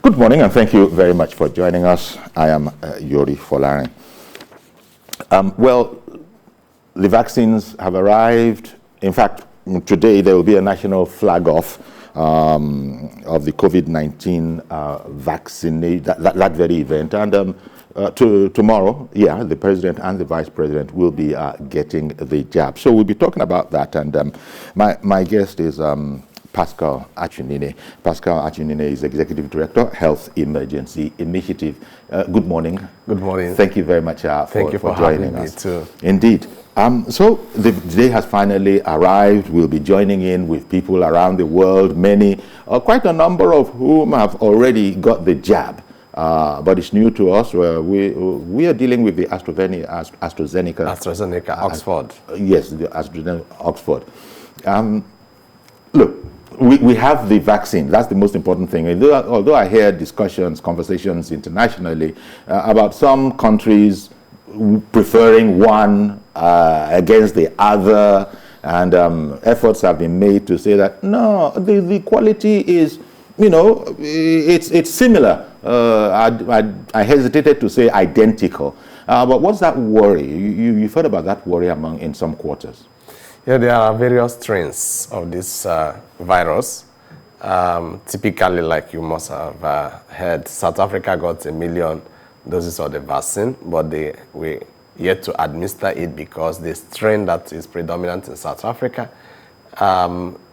Good morning, and thank you very much for joining us. I am Yori Folari. Well, the vaccines have arrived. In fact, today there will be a national flag off of the COVID-19 vaccination, that very event. And tomorrow, the president and the vice president will be getting the jab. So we'll be talking about that. And my guest is Pascal Achinine. Pascal Achinine is Executive Director, Health Emergency Initiative. Good morning. Good morning. Thank you very much Thank you for joining having us. Me too. Indeed. So the day has finally arrived. We'll be joining in with people around the world, many, quite a number of whom have already got the jab. But it's new to us. We are dealing with the AstraZeneca. Oxford. Yes, the AstraZeneca Oxford. Look, we have the vaccine. That's the most important thing. Although I hear conversations internationally about some countries preferring one against the other, and efforts have been made to say that no, the quality is, it's similar. I hesitated to say identical, but what's that worry? You've heard about that worry in some quarters. Yeah, there are various strains of this virus. Typically, like you must have heard, South Africa got 1 million doses of the vaccine, but we yet to administer it because the strain that is predominant in South Africa,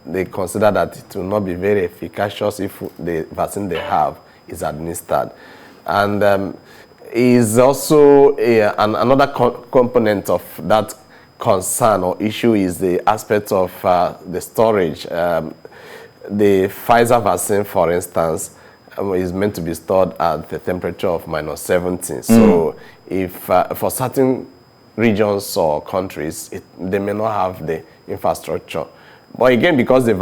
they consider that it will not be very efficacious if the vaccine they have is administered. And is also another component of that concern or issue is the aspect of the storage. The Pfizer vaccine, for instance, is meant to be stored at the temperature of -70. So if for certain regions or countries, they may not have the infrastructure. But again, because the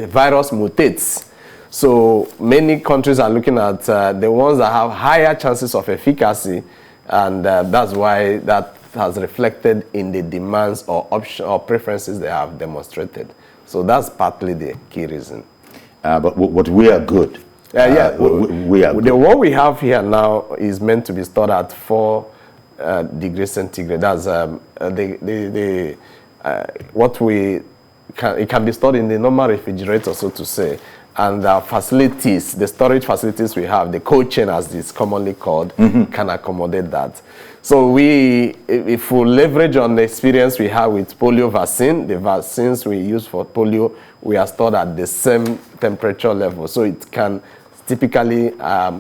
virus mutates, so many countries are looking at the ones that have higher chances of efficacy, and that's why that has reflected in the demands or options or preferences they have demonstrated. So that's partly the key reason. But we are good. We are good. The one we have here now is meant to be stored at 4 degrees centigrade. That's it can be stored in the normal refrigerator, so to say. And the facilities, the storage facilities we have, the cold chain as it's commonly called, can accommodate that. So if we leverage on the experience we have with polio vaccine, the vaccines we use for polio, we are stored at the same temperature level. So it can typically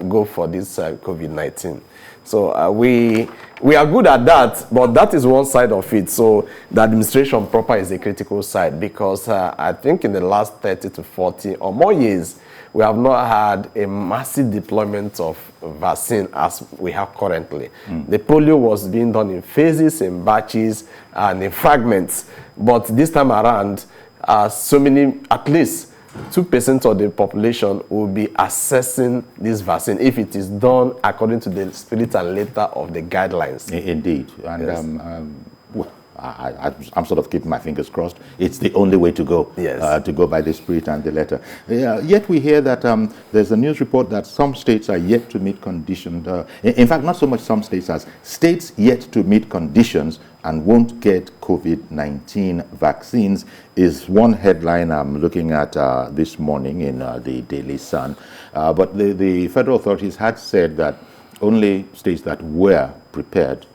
go for this COVID-19. So we are good at that, but that is one side of it. So the administration proper is a critical side, because I think in the last 30 to 40 or more years, we have not had a massive deployment of vaccine as we have currently. The polio was being done in phases, in batches, and in fragments. But this time around, so many, at least 2% of the population will be accessing this vaccine if it is done according to the spirit and letter of the guidelines. Indeed. And yes. I'm sort of keeping my fingers crossed. It's the only way to go, yes. To go by the spirit and the letter. Yet we hear that there's a news report that some states are yet to meet conditions. In fact, not so much some states as states yet to meet conditions and won't get COVID-19 vaccines is one headline I'm looking at this morning in the Daily Sun. But the federal authorities had said that only states that were prepared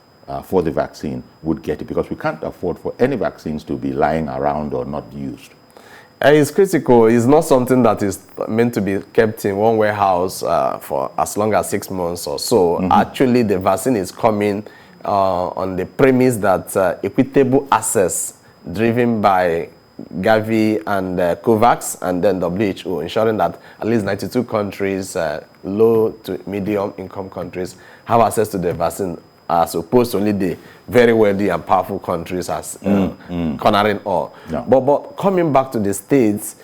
for the vaccine would get it, because we can't afford for any vaccines to be lying around or not used. It's critical. It's not something that is meant to be kept in one warehouse for as long as 6 months or so. Actually, the vaccine is coming on the premise that equitable access driven by Gavi and COVAX and then WHO, ensuring that at least 92 countries, low to medium income countries, have access to the vaccine, as opposed to only the very wealthy and powerful countries as cornering all. Yeah. But coming back to the states,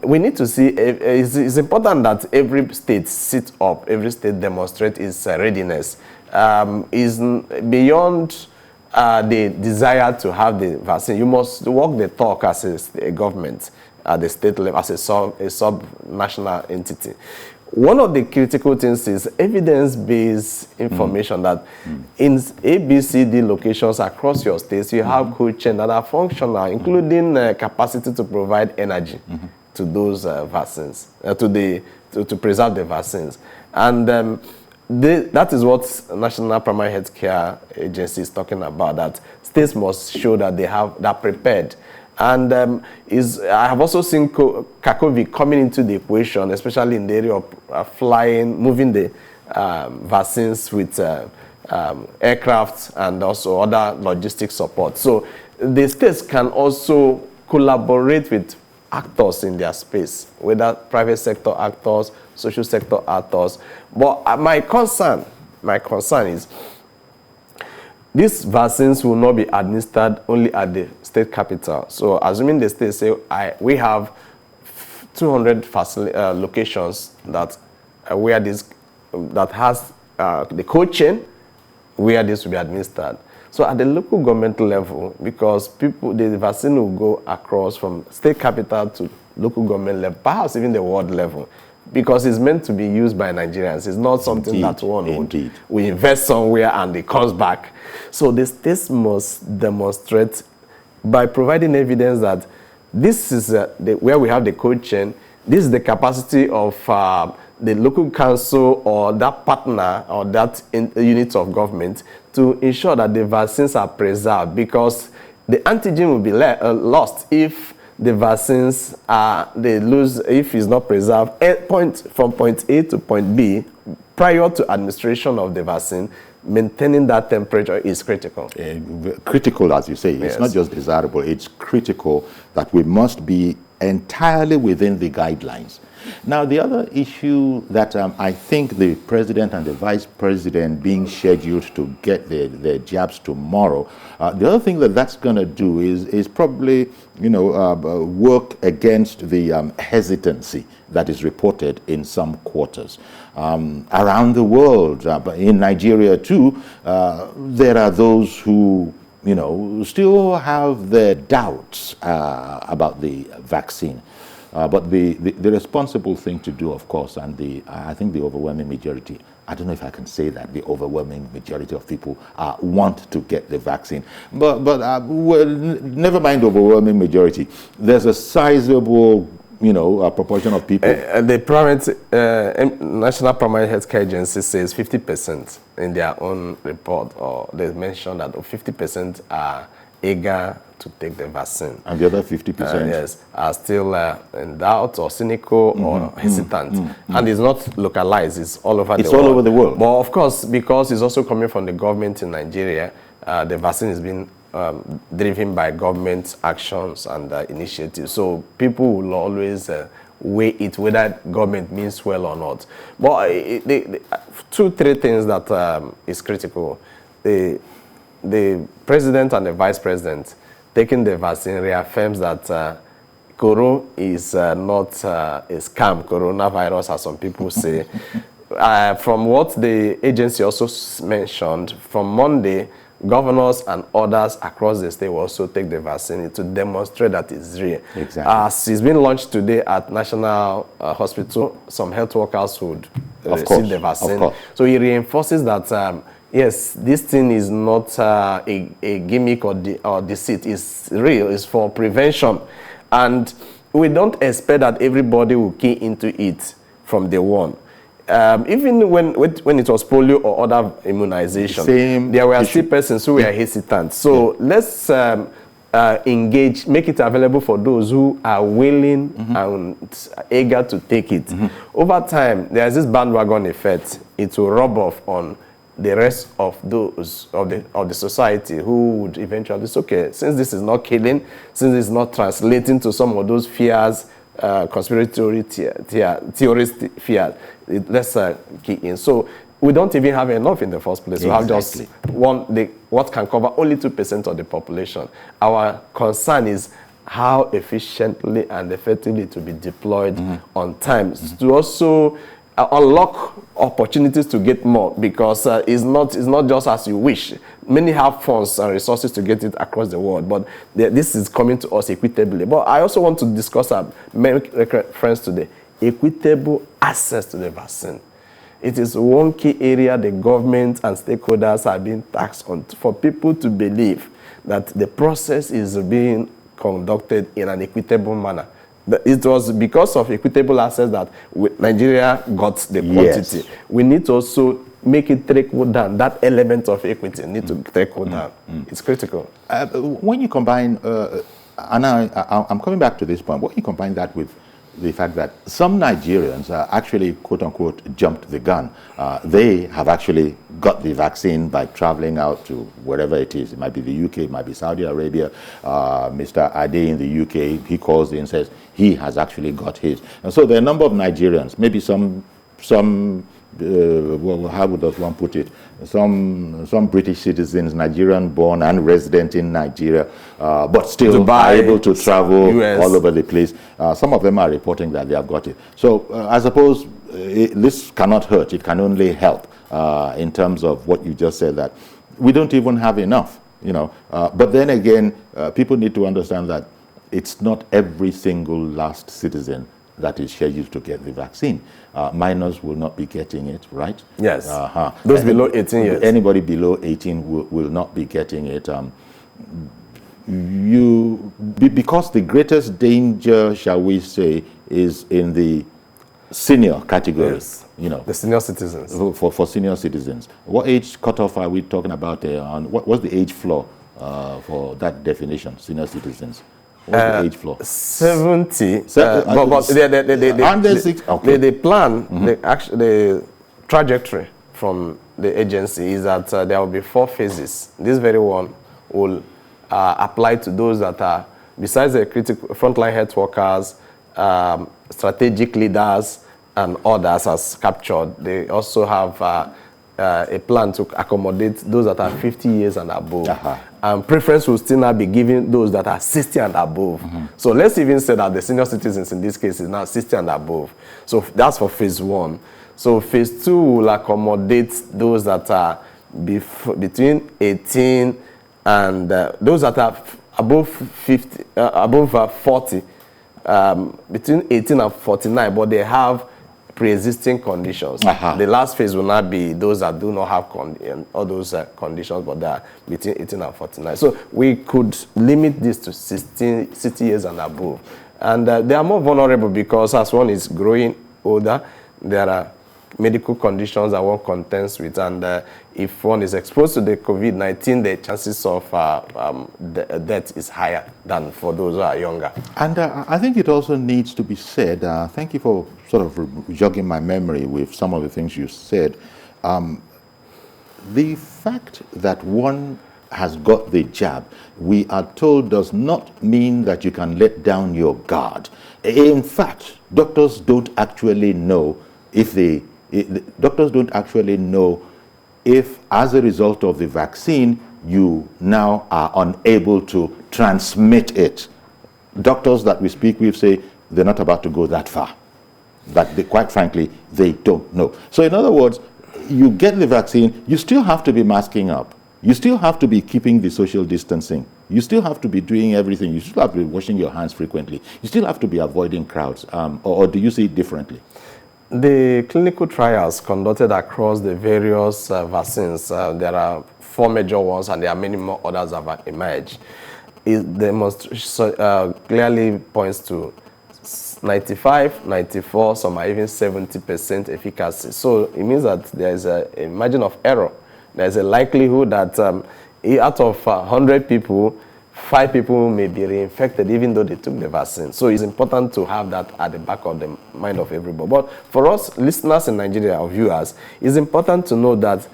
we need to see, it's important that every state sit up, every state demonstrate its readiness. Is beyond the desire to have the vaccine. You must walk the talk as a government at the state level, as a sub-national entity. one of the critical things is evidence-based information that in ABCD locations across your states, you have cold chain that are functional, including capacity to provide energy to those vaccines, to preserve the vaccines. And that is what National Primary Health Care Agency is talking about, that states must show that they're prepared. And I have also seen COVID coming into the equation, especially in the area of flying, moving the vaccines with aircraft and also other logistic support. So the states can also collaborate with actors in their space, whether private sector actors, social sector actors. But my concern is these vaccines will not be administered only at the state capital. So assuming the state say, we have 200 locations that where this that has the cold chain where this will be administered. So at the local government level, because the vaccine will go across from state capital to local government level, perhaps even the world level, because it's meant to be used by Nigerians. It's not something that we invest somewhere and it comes back. So the states must demonstrate by providing evidence that this is where we have the cold chain, this is the capacity of the local council or that partner or that unit of government to ensure that the vaccines are preserved, because the antigen will be lost if the vaccines if it's not preserved from point A to point B prior to administration of the vaccine. Maintaining that temperature is critical. Critical, as you say. Yes. It's not just desirable, it's critical that we must be entirely within the guidelines. Now, the other issue that I think the president and the vice president being scheduled to get their jabs tomorrow, the other thing that's going to do is probably, work against the hesitancy that is reported in some quarters. Around the world, but in Nigeria too, there are those who still have their doubts about the vaccine. But the responsible thing to do, of course, and I think the overwhelming majority, I don't know if I can say that, the overwhelming majority of people want to get the vaccine. But well, never mind overwhelming majority. There's a sizable a proportion of people. The National Primary Health Care Agency says 50% in their own report, or they mentioned that 50% are eager to take the vaccine. And the other 50%? Yes, are still in doubt or cynical or hesitant. And it's not localized, it's all over the world. It's all over the world. But of course, because it's also coming from the government in Nigeria, the vaccine is being driven by government actions and initiatives. So people will always weigh it whether government means well or not. But 2-3 things that is critical. The president and the vice president taking the vaccine reaffirms that Corona is not a scam, coronavirus, as some people say. From what the agency also mentioned, from Monday, governors and others across the state will also take the vaccine to demonstrate that it's real. Exactly. As it's been launched today at National Hospital, some health workers would receive the vaccine. So it reinforces that, yes, this thing is not a gimmick or deceit. It's real. It's for prevention. And we don't expect that everybody will key into it from day one. Even when it was polio or other immunization, there were still persons who were hesitant. So let's engage, make it available for those who are willing and eager to take it. Over time, there's this bandwagon effect. It will rub off on the rest of those of the society who would eventually say, okay, since this is not killing, since it's not translating to some of those fears, conspiracy theorist fears, let's key in. So we don't even have enough in the first place. We have just what can cover only 2% of the population. Our concern is how efficiently and effectively to be deployed on time to also unlock opportunities to get more, because it's not just as you wish. Many have funds and resources to get it across the world, but this is coming to us equitably. But I also want to discuss, make reference to the equitable access to the vaccine. It is one key area the government and stakeholders are being taxed on for people to believe that the process is being conducted in an equitable manner. It was because of equitable access that Nigeria got the quantity. Yes. We need to also make it trickle down. That element of equity need to trickle down. It's critical. When you combine, and I'm coming back to this point, when you combine that with the fact that some Nigerians actually, quote unquote, jumped the gun. They have actually got the vaccine by traveling out to wherever it is. It might be the UK, it might be Saudi Arabia. Mr. Ade in the UK, he calls in and says he has actually got his. And so there are a number of Nigerians, maybe some well, how does one put it? Some British citizens, Nigerian born and resident in Nigeria, but still Dubai, are able to travel US. all over the place. Some of them are reporting that they have got it. So I suppose this cannot hurt. It can only help in terms of what you just said, that we don't even have enough, you know. But then again, people need to understand that it's not every single last citizen that is scheduled to get the vaccine. Minors will not be getting it, right? Yes. Those below 18 years. Anybody below 18 will not be getting it. Because the greatest danger, shall we say, is in the senior category. Yes. You know, the senior citizens. For senior citizens. What age cutoff are we talking about there? And what's the age floor for that definition, senior citizens? What's the age floor? 70. But the plan, the trajectory from the agency is that there will be 4 phases. This very one will apply to those that are, besides the critical frontline health workers, strategic leaders, and others as captured. They also have a plan to accommodate those that are 50 years and above. Preference will still not be given those that are 60 and above. So let's even say that the senior citizens in this case is now 60 and above. So that's for phase 1. So phase 2 will accommodate those that are between 18 and those that are above 50, above 40, between 18 and 49, but they have pre-existing conditions. The last phase will not be those that do not have all those conditions, but they are between 18 and 49. So we could limit this to 60 years and above. And they are more vulnerable because as one is growing older, there are medical conditions that one contends with, and if one is exposed to the COVID-19, the chances of death is higher than for those who are younger. And I think it also needs to be said, thank you for sort of jogging my memory with some of the things you said. The fact that one has got the jab, we are told, does not mean that you can let down your guard. In fact, doctors don't actually know if if as a result of the vaccine you now are unable to transmit it. Doctors that we speak with say they're not about to go that far, but quite frankly they don't know. So in other words, you get the vaccine, you still have to be masking up, you still have to be keeping the social distancing, you still have to be doing everything, you still have to be washing your hands frequently, you still have to be avoiding crowds, or do you see it differently? The clinical trials conducted across the various vaccines, there are 4 major ones and there are many more others that have emerged. It clearly points to 95, 94, some are even 70% efficacy. So it means that there is a margin of error. There is a likelihood that out of 100 people, 5 people may be reinfected even though they took the vaccine. So it's important to have that at the back of the mind of everybody. But for us listeners in Nigeria or viewers, it's important to know that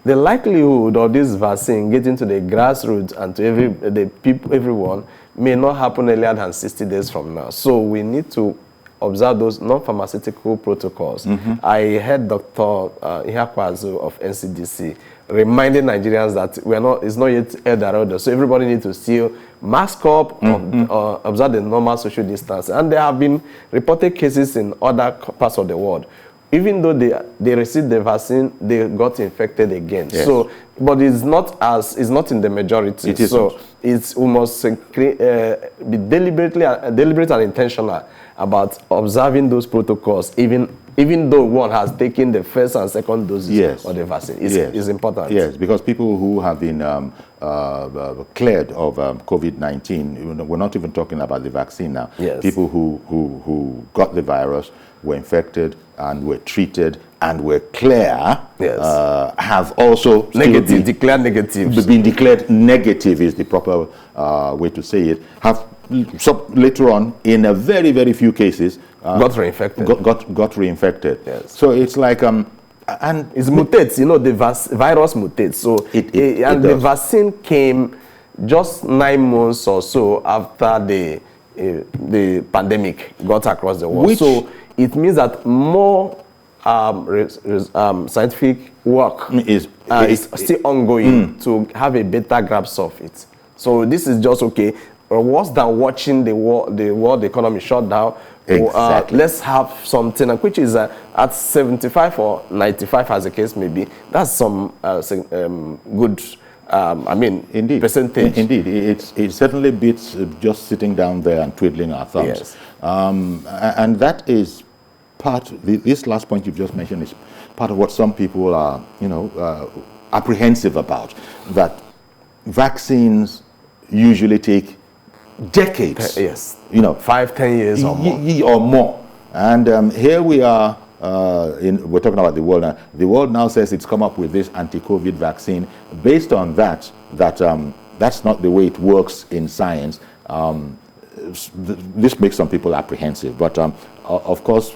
the likelihood of this vaccine getting to the grassroots and to everyone may not happen earlier than 60 days from now. So we need to observe those non-pharmaceutical protocols. I heard Dr. Yakubu of NCDC reminding Nigerians that it's not yet Eldorado, so everybody needs to still mask up, observe the normal social distance. And there have been reported cases in other parts of the world. Even though they received the vaccine, they got infected again. Yes. So, but it's not in the majority. It so we must be deliberate and intentional about observing those protocols, even though one has taken the first and second doses of the vaccine, is important. Yes, because people who have been cleared of COVID-19, we're not even talking about the vaccine now. Yes. People who got the virus, were infected, and were treated, and were clear, have also declared negative. Been declared negative is the proper way to say it. Have later on, in a very, very few cases, got reinfected. Got reinfected. Yes. So it's like and it mutates. You know, the virus mutates. So the vaccine came just 9 months or so after the pandemic got across the world. So it means that more scientific work is still ongoing to have a better grasp of it. So this is just worse than watching the world economy shut down. Exactly. Let's have something which is at 75 or 95, as the case may be. That's some good, indeed, percentage. Indeed, it certainly beats just sitting down there and twiddling our thumbs. Yes. And that is part. This last point you've just mentioned is part of what some people are, apprehensive about. That vaccines usually take decades. Yes. 5-10 years or more. And here we are. We're talking about the world now. The world now says it's come up with this anti-COVID vaccine. Based on that's not the way it works in science. This makes some people apprehensive. But of course,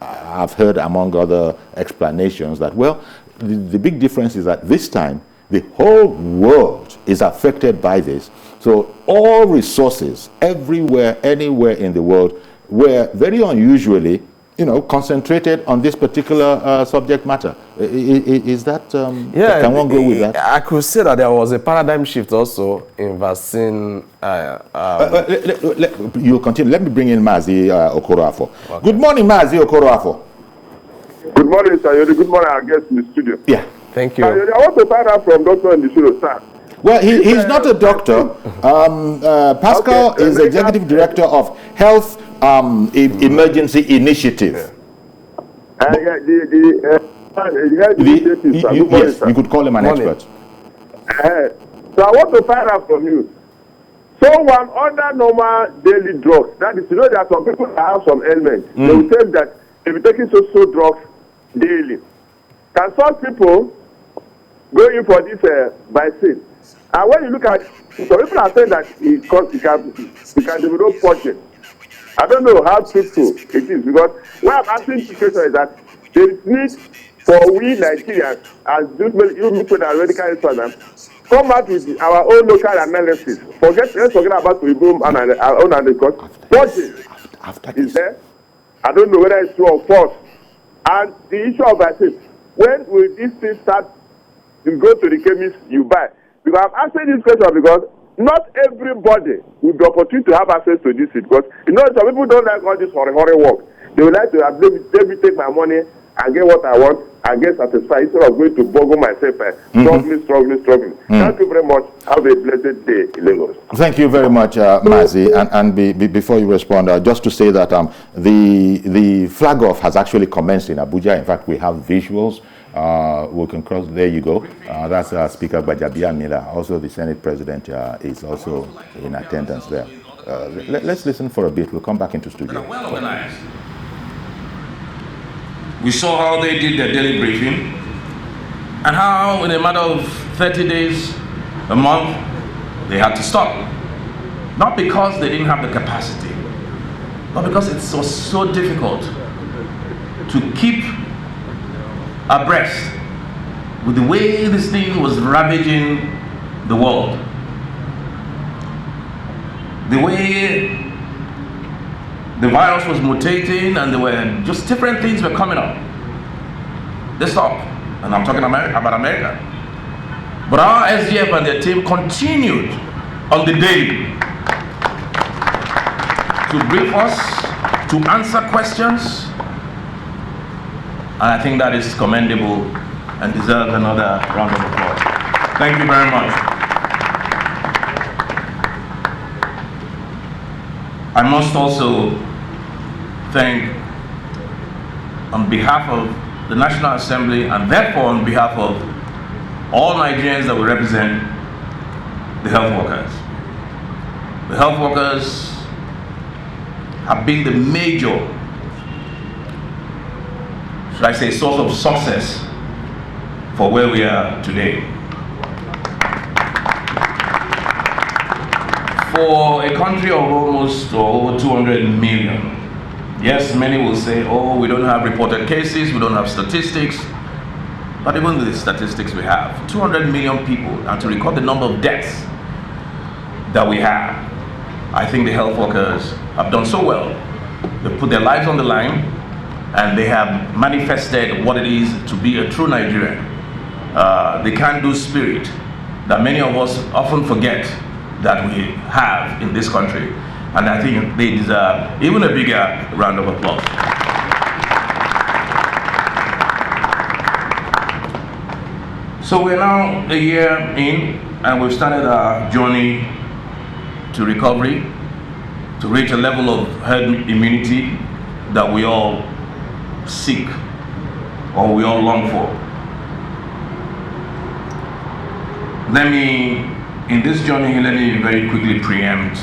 I've heard among other explanations that, well, the big difference is that this time the whole world is affected by this. So all resources everywhere, anywhere in the world were very unusually, concentrated on this particular subject matter. Is that, can one go with that? I could say that there was a paradigm shift also in vaccine. You continue. Let me bring in Mazi Okoroafo. Okay. Good morning, Mazi Okoroafo. Good morning, sir. Good morning, our guest in the studio. Yeah. Thank you. I want to find out from Dr. in the studio, sir. Well, he's not a doctor. Pascal is executive director of Health Emergency Initiative. Yes, you could call him an expert. So I want to find out from you. Someone under normal daily drugs, that is, there are some people that have some ailments. They will take that they will be taking so drugs daily. Can some people go in for this vaccine? And when you look at, some people are saying that it can develop poison. I don't know how truthful it is, because what I'm asking the question is that there is need for we Nigerians, as you people that are medical experts, come out with our own local analysis. Let's forget about to remove our own analysis. Poison is there. I don't know whether it's true or false. And the issue of vaccine, when will this thing start? You go to the chemist, you buy. Because I'm asking this question because not everybody will be opportunity to have access to this, because some people don't like all this horror work. They would like to have, let me take my money and get what I want and get satisfied instead of going to boggle myself struggling. Thank you very much. Have a blessed day in Lagos. Thank you very much, Mazi. And before you respond, just to say that the flag off has actually commenced in Abuja. In fact, we have visuals. We can cross. There you go. That's Speaker Bajabia Miller. Also, the Senate President is also in attendance there. Let's listen for a bit. We'll come back into studio. Well organized. We saw how they did their daily briefing and how in a matter of 30 days, a month, they had to stop. Not because they didn't have the capacity, but because it was so difficult to keep abreast with the way this thing was ravaging the world. The way the virus was mutating and there were just different things were coming up. They stopped, and I'm talking about America. But our SGF and their team continued on the daily to brief us, to answer questions, and I think that is commendable and deserves another round of applause. Thank you very much. I must also thank, on behalf of the National Assembly and therefore on behalf of all Nigerians that we represent, the health workers. The health workers have been the major, should I say, source of success for where we are today. For a country of almost over 200 million, yes, many will say, oh, we don't have reported cases, we don't have statistics. But even with the statistics we have, 200 million people, and to record the number of deaths that we have, I think the health workers have done so well. They put their lives on the line, and they have manifested what it is to be a true Nigerian. The can-do spirit that many of us often forget that we have in this country. And I think they deserve even a bigger round of applause. So we're now a year in, and we've started our journey to recovery, to reach a level of herd immunity that we all seek or we all long for. In this journey, let me very quickly preempt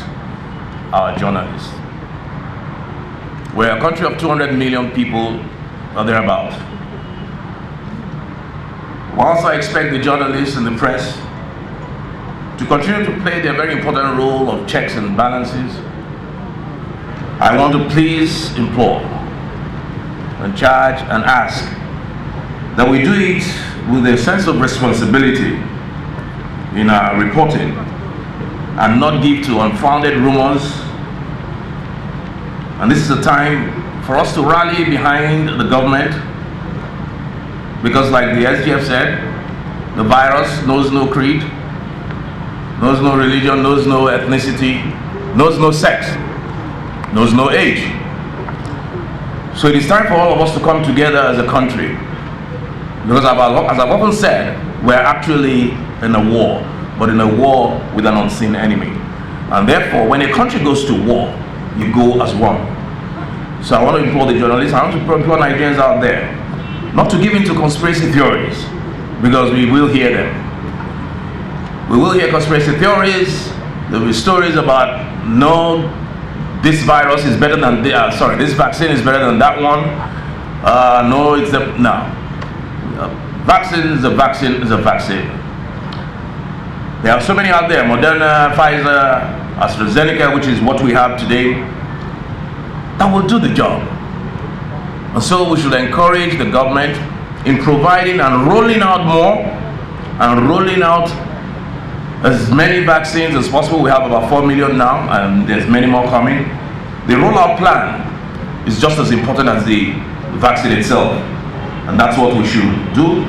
our journalists. We're a country of 200 million people or thereabout. Whilst I expect the journalists and the press to continue to play their very important role of checks and balances, I want to please implore and charge and ask that we do it with a sense of responsibility in our reporting and not give to unfounded rumors. And this is a time for us to rally behind the government, because like the SGF said, the virus knows no creed, knows no religion, knows no ethnicity, knows no sex, knows no age. So it is time for all of us to come together as a country, because as I've often said, we're actually in a war, but in a war with an unseen enemy. And therefore, when a country goes to war, you go as one. So I want to implore the journalists, I want to implore Nigerians out there, not to give in to conspiracy theories, because we will hear them. We will hear conspiracy theories. There will be stories about, no, this virus is better than, this vaccine is better than that one. No, it's the, no. Vaccine is a vaccine is a vaccine. There are so many out there, Moderna, Pfizer, AstraZeneca, which is what we have today, that will do the job. And so we should encourage the government in providing and rolling out more and rolling out as many vaccines as possible. We have about 4 million now, and there's many more coming. The rollout plan is just as important as the vaccine itself, and that's what we should do.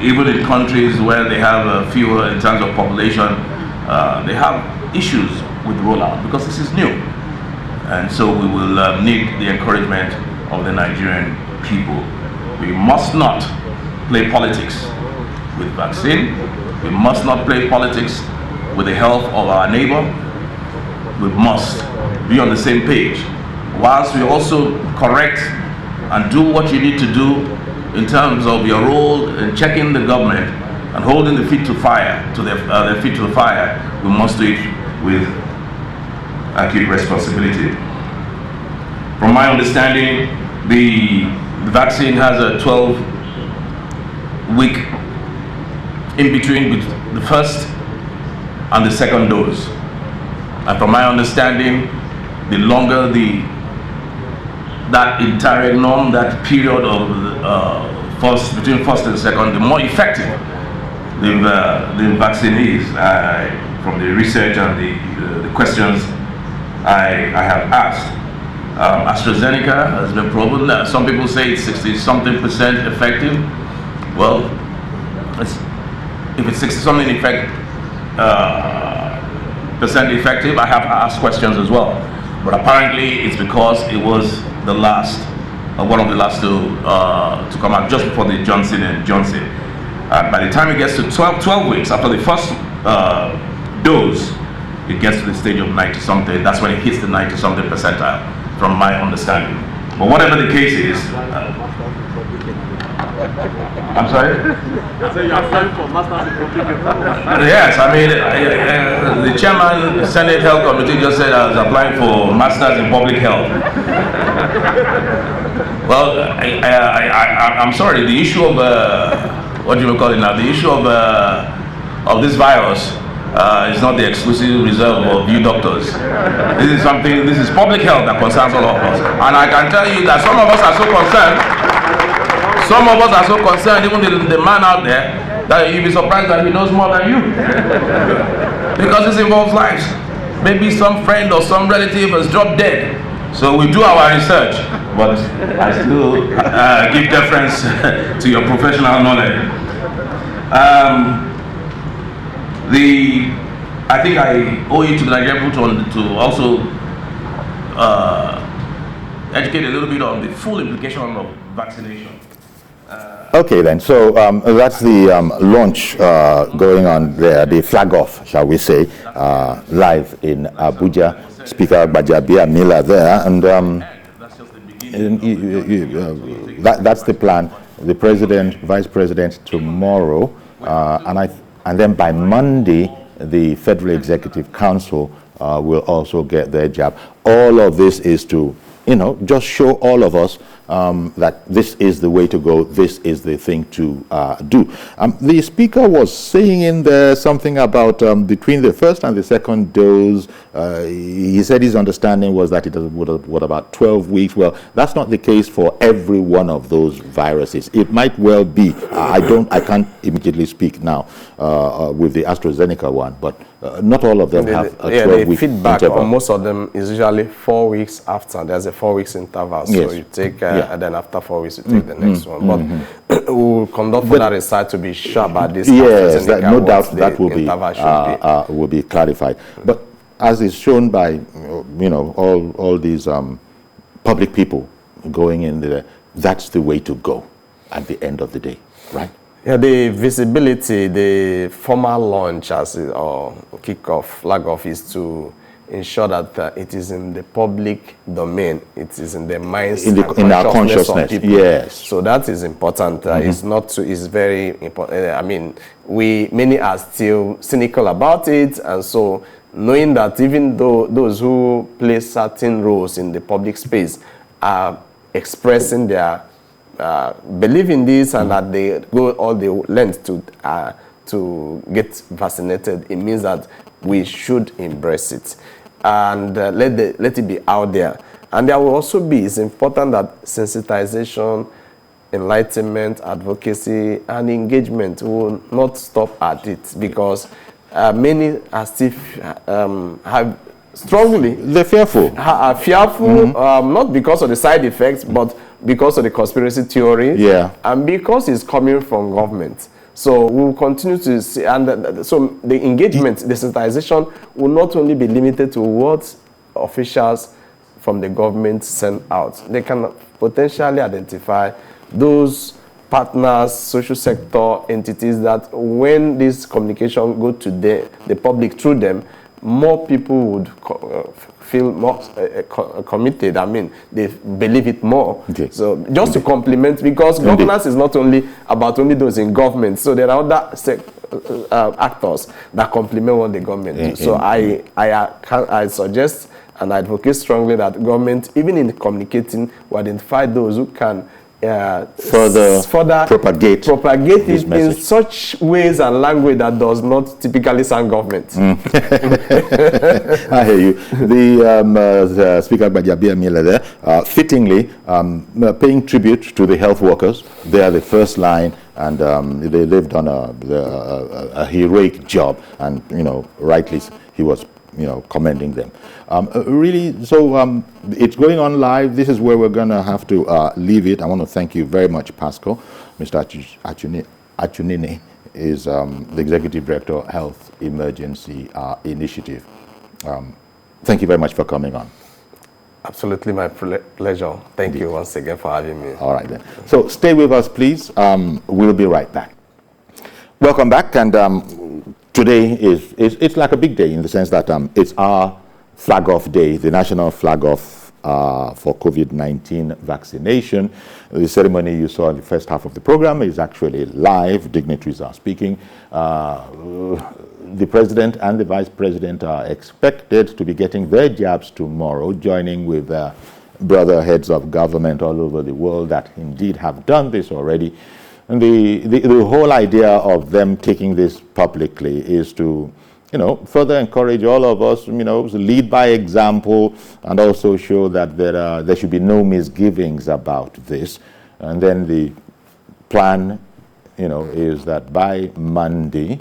Even in countries where they have fewer in terms of population, they have issues with rollout because this is new. And so we will need the encouragement of the Nigerian people. We must not play politics with vaccine. We must not play politics with the health of our neighbor. We must be on the same page, whilst we also correct and do what you need to do in terms of your role in checking the government and holding the feet to fire, to their feet to the fire. We must do it with acute responsibility. From my understanding, the vaccine has a 12-week in between the first and the second dose. And from my understanding, the longer that interregnum, that period of between first and second, the more effective the vaccine is. From the research and the questions I have asked, AstraZeneca has been proven. Some people say it's 60-something% effective. Well, if it's 60-something percent effective, I have asked questions as well. But apparently, it's because it was the last, one of the last to come out just before the Johnson & Johnson. By the time it gets to 12 weeks after the first dose, it gets to the stage of 90-something. That's when it hits the 90-something percentile. from my understanding. But whatever the case is, I'm sorry? So you're applying for Masters in Public Health? Yes, I mean, the chairman, the Senate Health Committee just said I was applying for Masters in Public Health. Well, I'm sorry, the issue of, what do you call it now, the issue of this virus is not the exclusive reserve of you doctors. This is public health that concerns all of us. And I can tell you that some of us are so concerned, even the man out there, that you'll be surprised that he knows more than you. Because this involves lives. Maybe some friend or some relative has dropped dead. So we do our research, but I still give deference to your professional knowledge. I think I owe it to the Nigerian people to also educate a little bit on the full implication of vaccination. Okay then, so that's the launch going on there, the flag off, shall we say, live in Abuja. Speaker Gbajabiamila there, and that's the plan. The president, vice president tomorrow, and then by Monday, the Federal Executive Council will also get their jab. All of this is to, just show all of us that this is the way to go, this is the thing to do. The speaker was saying in there something about between the first and the second dose, he said his understanding was that it would about 12 weeks. Well, that's not the case for every one of those viruses. It might well be. I can't immediately speak now with the AstraZeneca one, but not all of them have a 12-week the feedback interval. on most of them is usually 4 weeks after. There's a 4 weeks interval, so Yes. you take, and then after 4 weeks, you take the next one. But we'll conduct further research to be sure about this. Yes, no doubt what that will be clarified. But as is shown by all these public people going in there, that's the way to go at the end of the day, right? Yeah, the visibility, the formal launch or kickoff, flag off, is to ensure that it is in the public domain. It is in the minds in our consciousness. of people. Yes. So that is important. It's very important. Many are still cynical about it, and so knowing that even though those who play certain roles in the public space are expressing their believe in this and that they go all the lengths to get vaccinated, it means that we should embrace it and let it be out there. And there will also be, it's important that sensitization, enlightenment, advocacy, and engagement will not stop at it, because many are still They're fearful. Are fearful, not because of the side effects, but because of the conspiracy theory, and because it's coming from government. So we'll continue to see, and so the engagement, the sensitization will not only be limited to what officials from the government send out. They can potentially identify those partners, social sector entities that when this communication go to the public through them, more people would feel more committed. They believe it more. Okay. So just to complement, because governance is not only about only those in government. So there are other actors that complement what the government do. So I suggest and advocate strongly that government, even in communicating, will identify those who can further propagate it in such ways and language that does not typically sound government. I hear you. The Speaker Gbajabiamila there, fittingly paying tribute to the health workers. They are the first line, and they lived on a heroic job, and rightly he was commending them. Really, so it's going on live. This is where we're going to have to leave it. I want to thank you very much, Pascal. Mr. Achunine is the Executive Director of Health Emergency Initiative. Thank you very much for coming on. Absolutely, my pleasure. Thank you once again for having me. All right, then. So stay with us, please. We'll be right back. Welcome back, and today it's like a big day in the sense that it's our flag off day, the national flag off for COVID-19 vaccination. The ceremony you saw in the first half of the program is actually live. Dignitaries are speaking. The president and the vice president are expected to be getting their jabs tomorrow, joining with brother heads of government all over the world that indeed have done this already. And the whole idea of them taking this publicly is to, further encourage all of us, to lead by example and also show that there should be no misgivings about this. And then the plan, is that by Monday,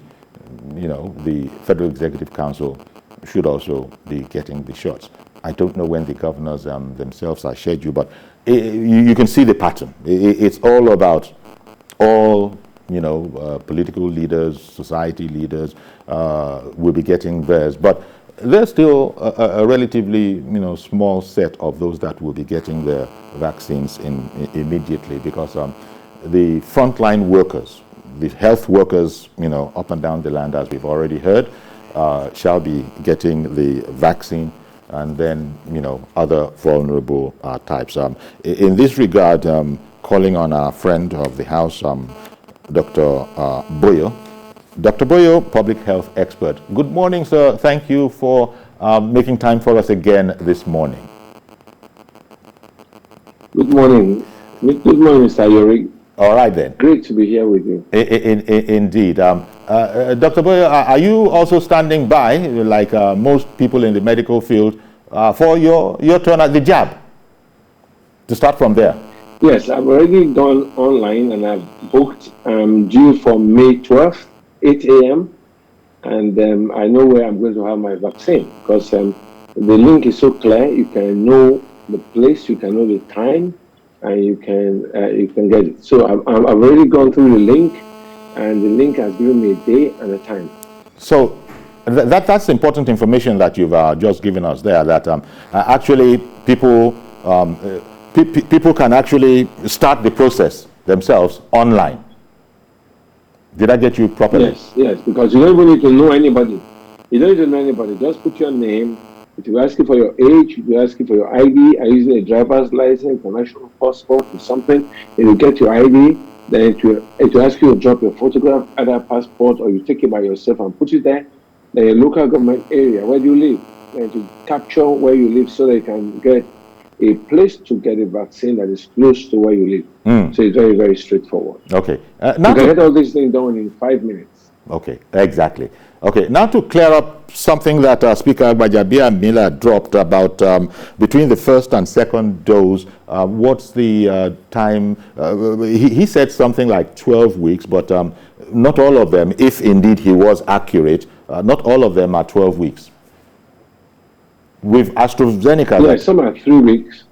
the Federal Executive Council should also be getting the shots. I don't know when the governors themselves are scheduled, but you can see the pattern. It's all about all, political leaders, society leaders will be getting theirs. But there's still a relatively, small set of those that will be getting their vaccines immediately, because the frontline workers, the health workers, up and down the land, as we've already heard, shall be getting the vaccine, and then, other vulnerable types. In this regard, calling on our friend of the House, Dr. Boyle. Dr. Boyle, public health expert. Good morning, sir. Thank you for making time for us again this morning. Good morning. Good morning, Mr. Yori. All right, then. Great to be here with you. Indeed. Dr. Boyle, are you also standing by, like most people in the medical field, for your turn at the jab? To start from there. Yes, I've already gone online and I've booked due for May 12th, 8 a.m. And I know where I'm going to have my vaccine, because the link is so clear. You can know the place, you can know the time, and you can get it. So I've already gone through the link, and the link has given me a day and a time. So that's important information that you've just given us there, that actually people can actually start the process themselves online. Did I get you properly? Yes, because you don't even need to know anybody. You don't need to know anybody. Just put your name. It will ask you for your age. It will ask you for your ID. Are you using a driver's license, international passport, or something? It will get your ID. Then it will ask you to drop your photograph, either passport, or you take it by yourself and put it there. Then your local government area, where do you live? Then to capture where you live so that you can get a place to get a vaccine that is close to where you live. So it's very, very straightforward. Okay. You can get all these things done in 5 minutes. Okay, exactly. Okay, now to clear up something that Speaker Bajabia Miller dropped about between the first and second dose, what's the time? He said something like 12 weeks, but not all of them, if indeed he was accurate, not all of them are 12 weeks. With AstraZeneca, yeah, some are 3 weeks.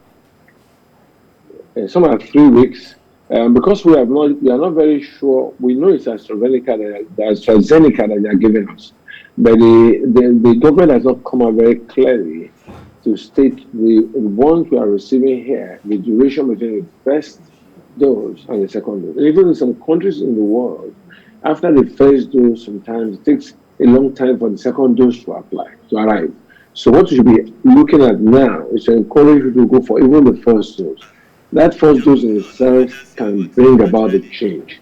Some are 3 weeks. Because we are not very sure. We know it's AstraZeneca that they are giving us, but the government has not come out very clearly to state the ones we are receiving here, the duration between the first dose and the second dose. Even in some countries in the world, after the first dose, sometimes it takes a long time for the second dose to arrive. So what you should be looking at now is to encourage you to go for even the first dose. That first dose in itself can bring about a change.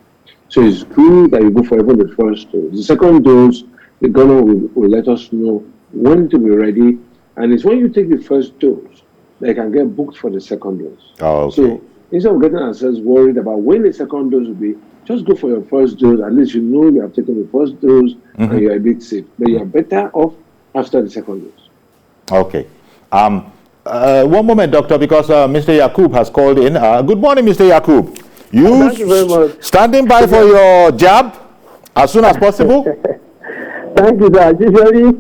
So it's good that you go for even the first dose. The second dose, the government will let us know when to be ready. And it's when you take the first dose that you can get booked for the second dose. Oh, okay. So instead of getting ourselves worried about when the second dose will be, just go for your first dose. At least you know you have taken the first dose and you're a bit safe. But you're better off after the second dose. Okay. One moment, Doctor, because Mr. Yakubu has called in. Good morning, Mr. Yakubu. Thank you very much. Standing by for your jab as soon as possible? Thank you, sir. Usually,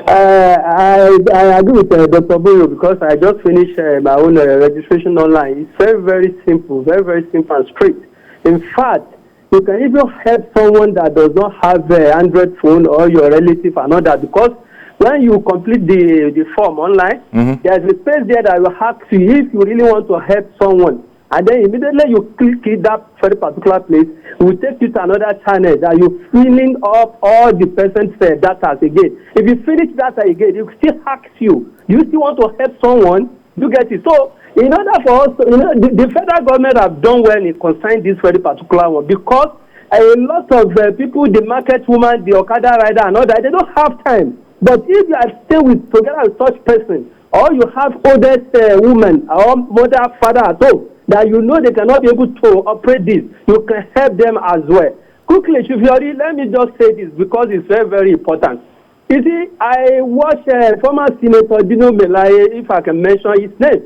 I agree with Dr. Boyle, because I just finished my own registration online. It's very, very simple, very simple and straight. In fact, you can even help someone that does not have an Android phone or your relative and all that, because when you complete the form online, there's a space there that will ask you if you really want to help someone. And then immediately you click that very particular place, it will take you to another channel that you're filling up all the person's data again. If you finish data again, it will still ask you, do you still want to help someone? You get it? So, in order for us, the federal government have done well in concerning this very particular one, because a lot of people, the market woman, the Okada rider, and all that, they don't have time. But if you are staying together with such person, or you have oldest woman or mother, father at home, that they cannot be able to operate this, you can help them as well. Quickly, Chifiori, let me just say this because it's very, very important. You see, I watched former Senator Dino Melaye, if I can mention his name.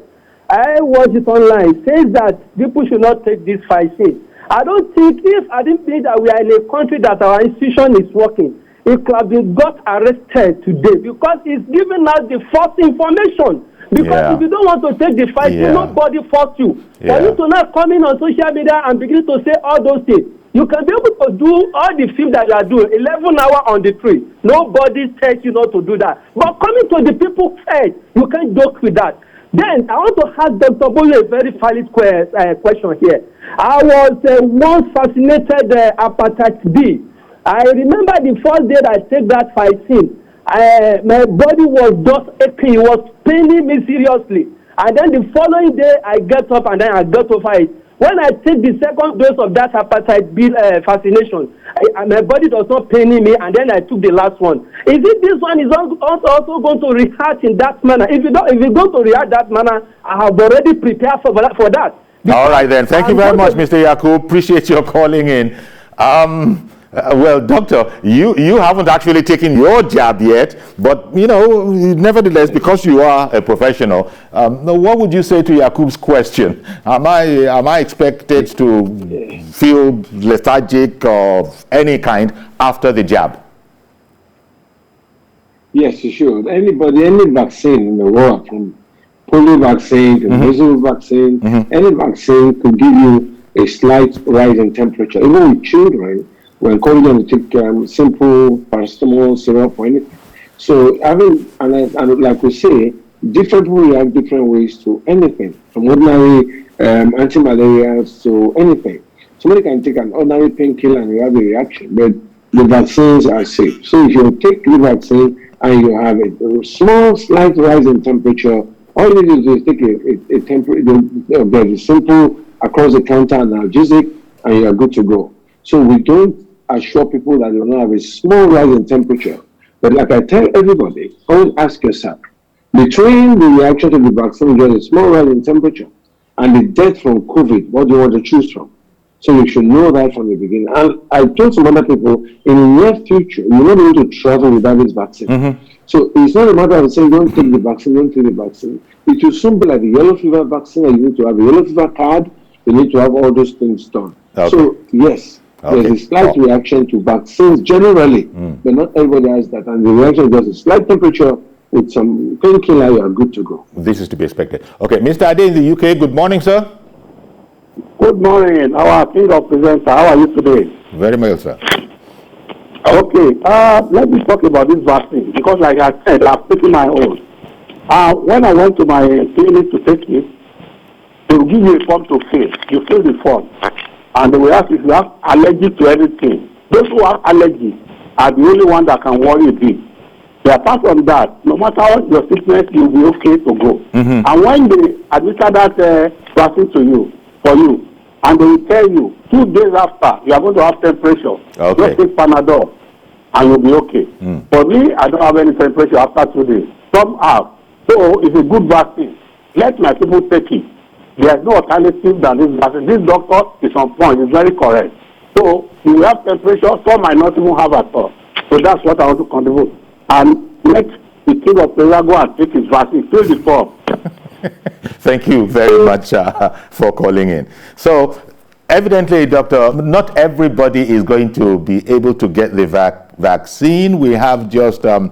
I watched it online. It says that people should not take this vaccine. I didn't think that we are in a country that our institution is working, it could have been got arrested today because it's giving us the false information. Because if you don't want to take the fight, nobody force you. For you to not come in on social media and begin to say all those things, you can be able to do all the things that you are doing 11 hours on the tree. Nobody tells you not to do that. But coming to the people first, you can't joke with that. Then I want to ask Dr. Boyle a very valid question here. I was once fascinated hepatitis B. I remember the first day that I take that vaccine, my body was just aching. It was paining me seriously. And then the following day, I get up and then I got over it. When I take the second dose of that hepatitis B vaccination, my body does not pain me, and then I took the last one. Is it this one is also going to react in that manner? If you're going to react that manner, I have already prepared for that. All right then. Thank you very much, Mr. Yakubu. Appreciate your calling in. Well, doctor, you haven't actually taken your jab yet, but nevertheless, because you are a professional, what would you say to Yakubu's question? Am I expected to feel lethargic of any kind after the jab? Yes, you should. Any vaccine in the world, from polio vaccine to measles vaccine, any vaccine could give you a slight rise in temperature. Even with children, we're encouraging them to take simple paracetamol syrup or anything. So and like we say, different people react different ways to anything, from ordinary anti-malarials to anything. Somebody can take an ordinary painkiller and you have a reaction, but the vaccines are safe. So if you take the vaccine and you have a small, slight rise in temperature, all you need to do is take a simple across-the-counter analgesic, and you are good to go. So we don't assure people that they will not have a small rise in temperature. But like I tell everybody, always ask yourself, between the reaction to the vaccine, you get a small rise in temperature, and the death from COVID, what do you want to choose from? So you should know that from the beginning. And I told some other people, in the near future, you're not able to travel without this vaccine. So it's not a matter of saying, don't take the vaccine, don't take the vaccine. It will soon be like the yellow fever vaccine, and you need to have a yellow fever card, you need to have all those things done. Okay. So, yes, there's a slight reaction to vaccines generally, but not everybody has that. And the reaction is a slight temperature with some painkiller, you are good to go. This is to be expected. Okay, Mr. Ade in the UK, good morning, sir. Good morning, our king of presenter. How are you today? Very well, sir. Okay, let me talk about this vaccine, because like I said, I've taken my own. When I went to my clinic to take it, they will give you a form to fill. You fill the form, and they will ask if you have allergy to anything. Those who have allergy are the only one that can worry a bit. But apart from that, no matter what your sickness, you'll be okay to go. And when they administer that vaccine to you, for you, and they will tell you 2 days after you are going to have temperature, just take Panadol and you'll be okay. For me, I don't have any temperature after 2 days. Some have. So it's a good vaccine. Let my people take it. There's no alternative than this vaccine. This doctor is on point. It's very correct. So you will have temperature. Some might not even have at all. So that's what I want to contribute. And let the king of Peru go and take his vaccine. Fill the form. Thank you very much for calling in. So, evidently, doctor, not everybody is going to be able to get the vaccine. We have just 4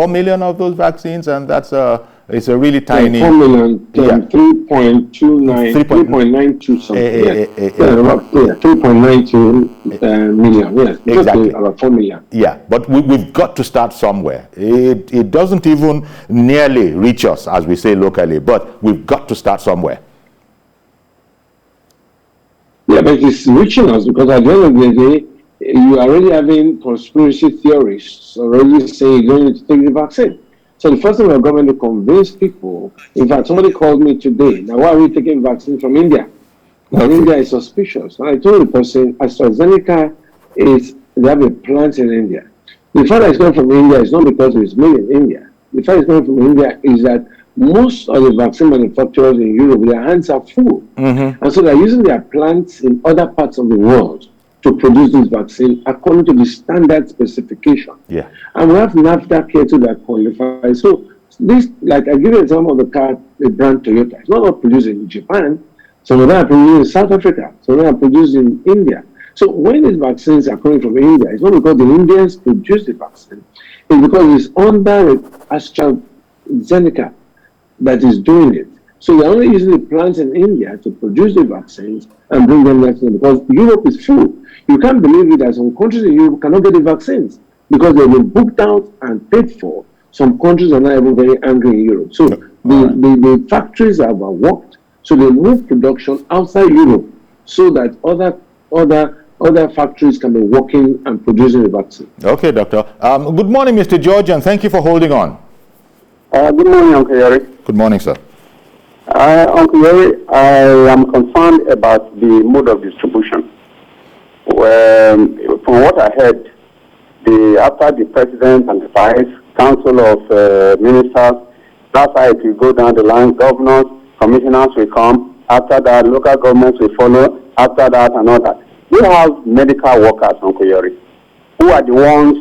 million of those vaccines, and that's it's a really tiny. 4 million, 3.92 something. 3.92 million. Yes, exactly. About 4 million. Yeah, but we've got to start somewhere. It doesn't even nearly reach us, as we say locally, but we've got to start somewhere. Yeah, but it's reaching us because at the end of the day, you are already having conspiracy theorists already saying you don't need to take the vaccine. So the first thing the government to convince people, in fact, somebody called me today, now why are we taking vaccine from India? Now, India is suspicious. And I told the person, AstraZeneca they have a plant in India. The fact that it's coming from India is not because it's made in India. The fact it's coming from India is that most of the vaccine manufacturers in Europe, their hands are full. And so they're using their plants in other parts of the world to produce this vaccine according to the standard specification. Yeah. And we have NAFDAC here too that qualifies. So this, like I give you an example of the car, the brand Toyota. It's not produced in Japan. Some of them are produced in South Africa. Some of them are produced in India. So when these vaccines are coming from India, it's not because the Indians produce the vaccine. It's because it's under AstraZeneca that is doing it. So they're only using the plants in India to produce the vaccines and bring them back to them because Europe is full. You can't believe it that some countries in Europe cannot get the vaccines because they've been booked out and paid for. Some countries are not even very angry in Europe. So the factories have worked, so they move production outside Europe so that other factories can be working and producing the vaccine. Okay, Doctor. Good morning, Mr. George, and thank you for holding on. Good morning, Uncle Yeri. Good morning, sir. Uncle Yeri, I am concerned about the mode of distribution. From what I heard, after the president and the vice council of ministers, that's how it will go down the line. Governors, commissioners will come. After that, local governments will follow. After that, and all that. We have medical workers, Uncle Yeri, who are the ones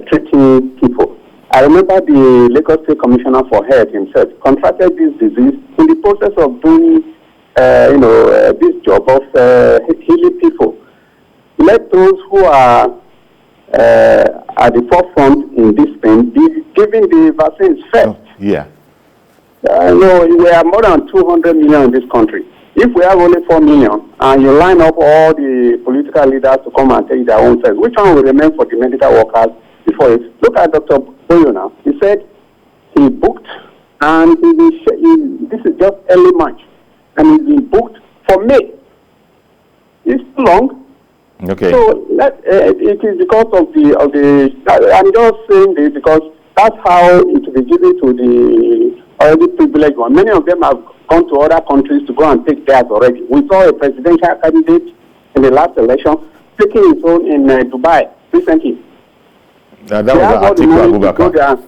treating people. I remember the Lagos State Commissioner for Health himself contracted this disease in the process of doing, this job of healing people. Let those who are at the forefront in this thing be given the vaccines first. We are more than 200 million in this country. If we have only 4 million and you line up all the political leaders to come and take their own first, which one will remain for the medical workers before it? Look at Dr. Boyle now. He said he booked and this is just early March and he's been booked for May. It's too long. Okay. So it is because of the I'm just saying this because that's how it will be given to the already privileged one. Many of them have gone to other countries to go and take theirs already. We saw a presidential candidate in the last election taking his own in Dubai recently. That was Yakubu, Abubakar.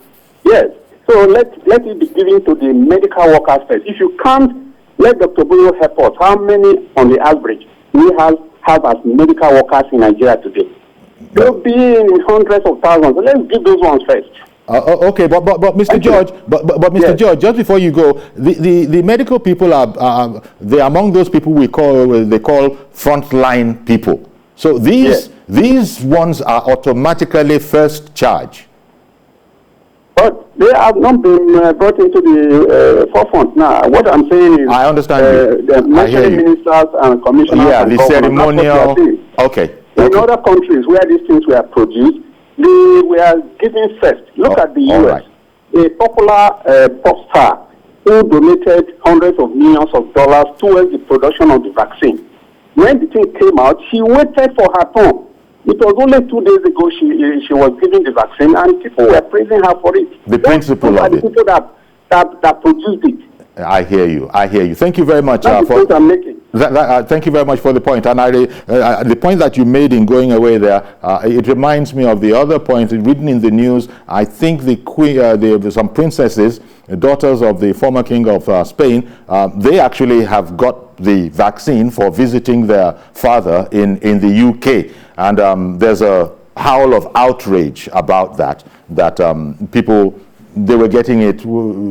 Yes. So let it be given to the medical workers first. If you can't, let Dr. Boyle help us. How many on the average we have as medical workers in Nigeria today? They'll be in hundreds of thousands. So let's give those ones first. Okay, but Mr. George, but Mr. Yes. George, just before you go, the medical people are they're among those people they call frontline people. So these ones are automatically first charge. But they have not been brought into the forefront now. What I'm saying is, I understand the ministers and commissioners. Yeah, the ceremonial. Okay. In other countries where these things were produced, they were given first. Look at the US. Right. A popular pop star who donated hundreds of millions of dollars towards the production of the vaccine. When the thing came out, she waited for her turn. It was only 2 days ago she was given the vaccine, and people were praising her for it. The principle of it. The people that produced it. I hear you. Thank you very much. That's the point I'm making. Thank you very much for the point. And the point that you made in going away there, it reminds me of the other point written in the news. I think the queen, some princesses, daughters of the former king of Spain, they actually have got the vaccine for visiting their father in the UK. And there's a howl of outrage about that people, they were getting it,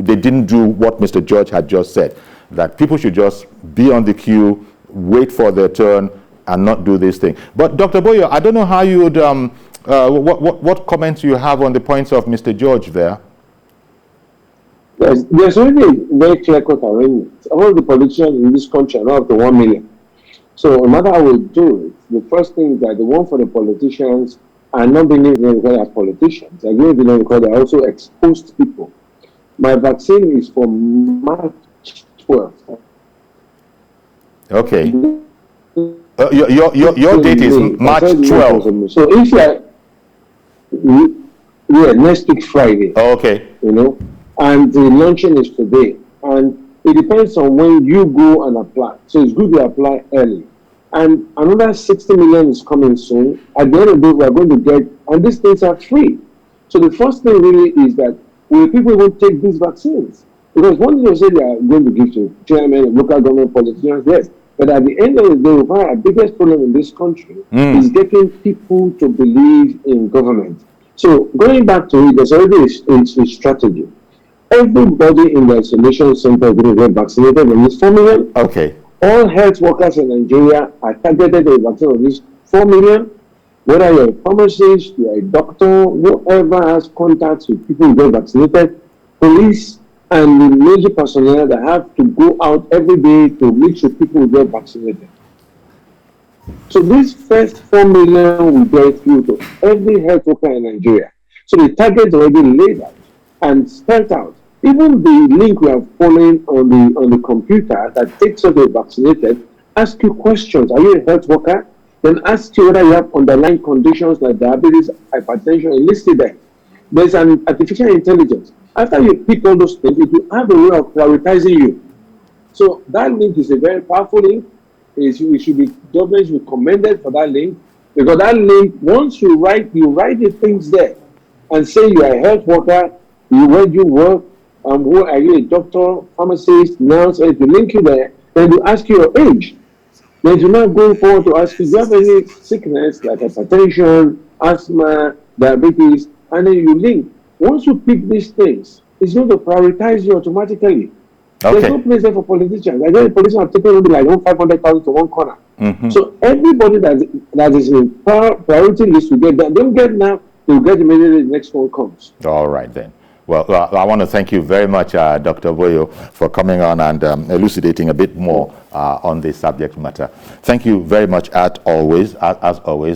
they didn't do what Mr. George had just said, that people should just be on the queue, wait for their turn, and not do this thing. But Dr. Boyle, I don't know how you would, what comments you have on the points of Mr. George there? There's already a very clear-cut arrangement. All the politicians in this country are not up to 1 million. So no matter how we do it, the first thing is that the one for the politicians are not being given as politicians. They're going to be because they're also exposed people. My vaccine is for March 12th. Okay. Your date is March 12th. So if next week Friday. Oh, okay. You know, and the launching is today. And it depends on when you go and apply. So it's good to apply early. And another 60 million is coming soon. At the end of the day, we are going to get, and these things are free. So the first thing really is that will people even take these vaccines? Because one thing they say they are going to give to chairmen, local government politicians, yes. But at the end of the day, our biggest problem in this country is getting people to believe in government. So going back to it, there's already a strategy. Everybody in the isolation center is going to get vaccinated on this 4 million. Okay. All health workers in Nigeria are targeted to vaccine on this 4 million. Whether you're a pharmacist, you're a doctor, whoever has contacts with people who get vaccinated, police and the military personnel that have to go out every day to make sure people get vaccinated. So this first 4 million will get through to every health worker in Nigeria. So the target is already laid out and spelled out. Even the link we are following on the computer that takes us to vaccinated, ask you questions. Are you a health worker? Then ask you whether you have underlying conditions like diabetes, hypertension, and listed there. There's an artificial intelligence. After you pick all those things, it will have a way of prioritizing you. So that link is a very powerful link. Government should be commended for that link, because that link, once you write the things there and say you are a health worker, where you work, who are you, a doctor, pharmacist, nurse, and if you link you there, then you ask you your age. Then you now go forward to ask you, do you have any sickness like hypertension, asthma, diabetes, and then you link. Once you pick these things, it's going to prioritize you automatically. Okay. There's no place there for politicians. I think politicians have taken maybe like 500,000 to one corner. So everybody that is in priority list will get that. Don't get now, they'll get immediately the next one comes. All right then. Well, I want to thank you very much, Dr. Boyle, for coming on and elucidating a bit more on this subject matter. Thank you very much, as always.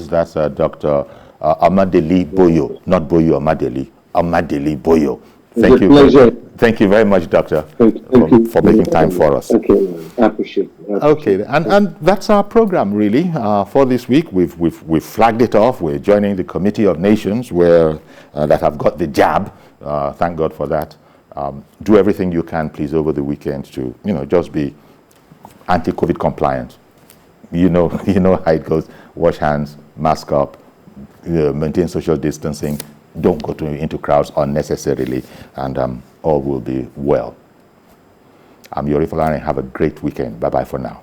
That's Dr. Amadeli Boyle, not Boyle Amadeli, Amadeli Boyle. Thank you. Thank you very much, Doctor, for making time for us. Okay, I appreciate it. Okay, and that's our program really for this week. We've flagged it off. We're joining the Committee of Nations where that have got the jab. Thank God for that. Do everything you can, please, over the weekend to just be anti-COVID compliant. You know how it goes. Wash hands, mask up, maintain social distancing. Don't go into crowds unnecessarily, and all will be well. I'm Yori Falani. Have a great weekend. Bye-bye for now.